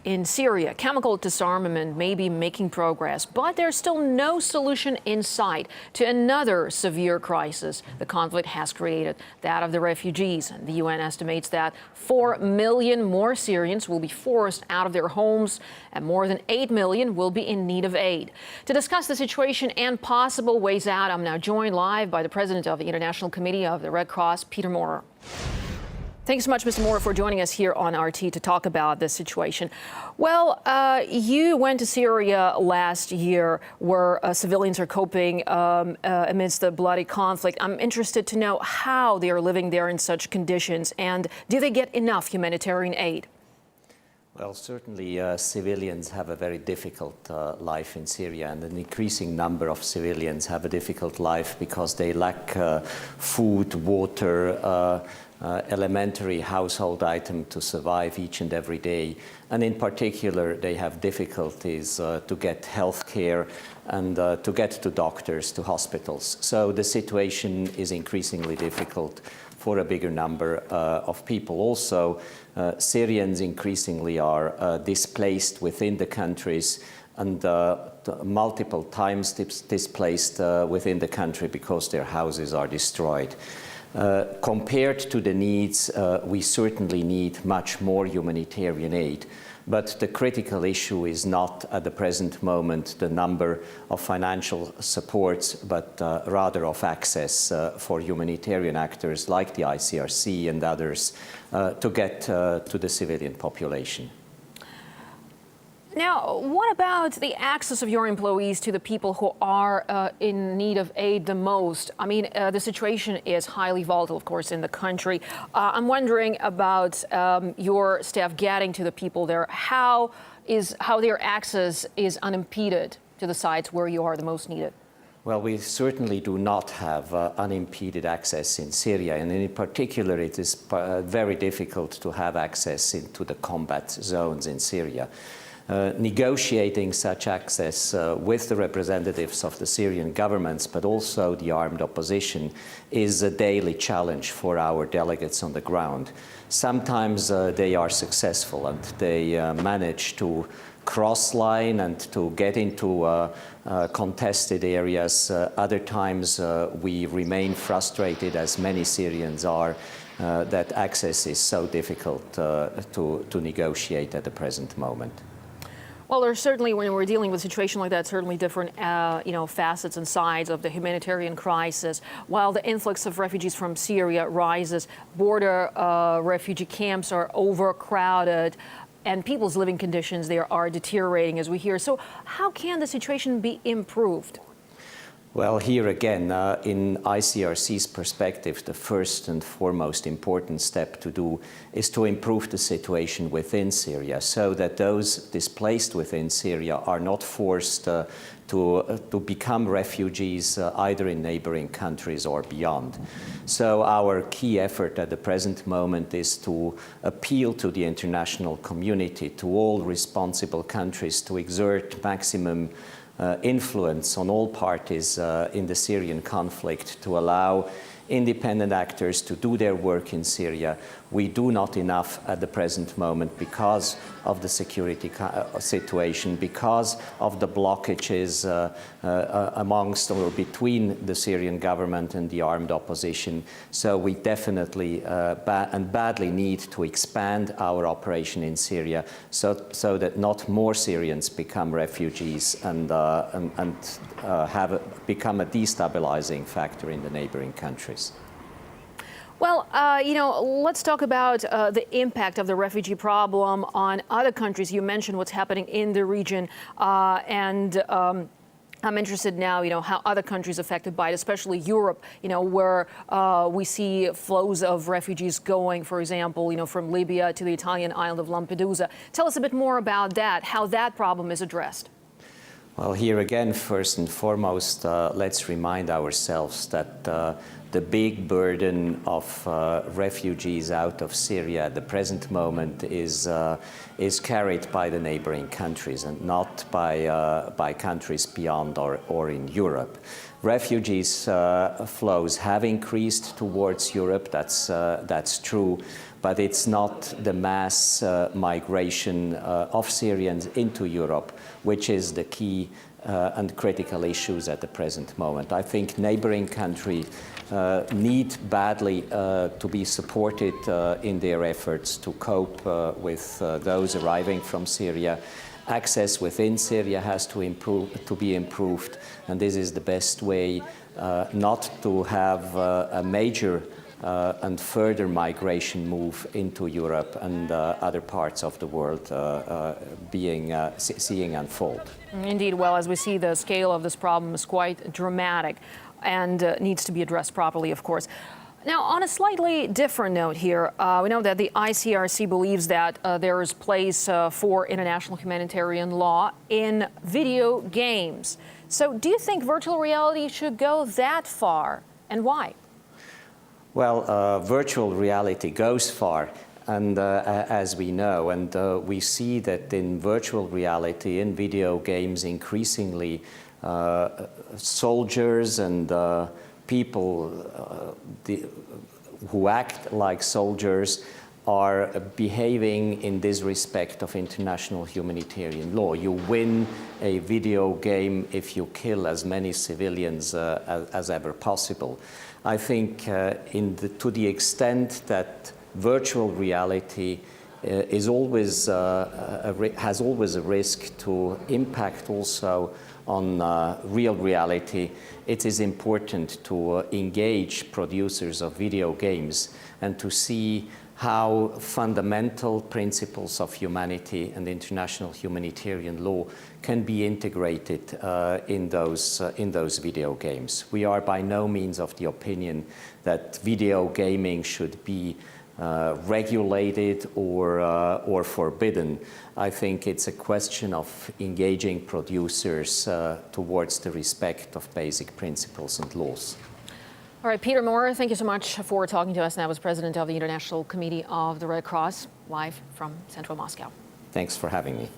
In Syria, chemical disarmament may be making progress, but there's still no solution in sight to another severe crisis the conflict has created, that of the refugees. The UN estimates that 4 million more Syrians will be forced out of their homes, and more than 8 million will be in need of aid. To discuss the situation and possible ways out, I'm now joined live by the president of the International Committee of the Red Cross, Peter Maurer. Thanks so much, Mr. Maurer, for joining us here on RT to talk about this situation. Well, you went to Syria last year where civilians are coping amidst the bloody conflict. I'm interested to know how they are living there in such conditions, and do they get enough humanitarian aid? Well, certainly civilians have a very difficult life in Syria, and an increasing number of civilians have a difficult life because they lack food, water, elementary household item to survive each and every day. And in particular, they have difficulties to get health care and to get to doctors, to hospitals. So the situation is increasingly difficult for a bigger number of people. Also, Syrians increasingly are displaced within the countries and multiple times displaced within the country because their houses are destroyed. Compared to the needs, we certainly need much more humanitarian aid. But the critical issue is not at the present moment the number of financial supports, but rather of access for humanitarian actors like the ICRC and others to get to the civilian population. Now, what about the access of your employees to the people who are in need of aid the most? I mean, the situation is highly volatile, of course, in the country. I'm wondering about your staff getting to the people there. How their access is unimpeded to the sites where you are the most needed? Well, we certainly do not have unimpeded access in Syria, and in particular, it is very difficult to have access into the combat zones in Syria. Negotiating such access with the representatives of the Syrian governments, but also the armed opposition, is a daily challenge for our delegates on the ground. Sometimes they are successful and they manage to cross line and to get into contested areas. Other times we remain frustrated, as many Syrians are, that access is so difficult to negotiate at the present moment. Well, there's certainly, when we're dealing with a situation like that, certainly different, facets and sides of the humanitarian crisis. While the influx of refugees from Syria rises, border refugee camps are overcrowded, and people's living conditions there are deteriorating, as we hear. So how can the situation be improved? Well, here again, in ICRC's perspective, the first and foremost important step to do is to improve the situation within Syria so that those displaced within Syria are not forced to become refugees either in neighboring countries or beyond. So our key effort at the present moment is to appeal to the international community, to all responsible countries, to exert maximum influence on all parties in the Syrian conflict to allow independent actors to do their work in Syria. We do not enough at the present moment because of the security situation, because of the blockages amongst or between the Syrian government and the armed opposition. So we definitely and badly need to expand our operation in Syria so that not more Syrians become refugees and become a destabilizing factor in the neighboring countries. Well, let's talk about the impact of the refugee problem on other countries. You mentioned what's happening in the region, and I'm interested now, how other countries affected by it, especially Europe, where we see flows of refugees going, for example, from Libya to the Italian island of Lampedusa. Tell us a bit more about that, how that problem is addressed. Well, here again, first and foremost, let's remind ourselves that the big burden of refugees out of Syria at the present moment is carried by the neighboring countries and not by countries beyond or in Europe. Refugees flows have increased towards Europe, that's true, but it's not the mass migration of Syrians into Europe, which is the key and critical issues at the present moment. I think neighboring countries need badly to be supported in their efforts to cope with those arriving from Syria. Access within Syria has to be improved, and this is the best way not to have a major and further migration move into Europe and other parts of the world seeing unfold. Indeed. Well, as we see, the scale of this problem is quite dramatic and needs to be addressed properly, of course. Now, on a slightly different note here, we know that the ICRC believes that there is place for international humanitarian law in video games. So do you think virtual reality should go that far, and why? Well, virtual reality goes far, and as we know, and we see that in virtual reality, in video games, increasingly soldiers and people who act like soldiers are behaving in this respect of international humanitarian law. You win a video game if you kill as many civilians as ever possible. I think to the extent that virtual reality has always a risk to impact also on real reality, it is important to engage producers of video games and to see how fundamental principles of humanity and international humanitarian law can be integrated in those video games. We are by no means of the opinion that video gaming should be regulated or forbidden. I think it's a question of engaging producers towards the respect of basic principles and laws. All right, Peter Maurer, thank you so much for talking to us. Now as president of the International Committee of the Red Cross, live from central Moscow. Thanks for having me.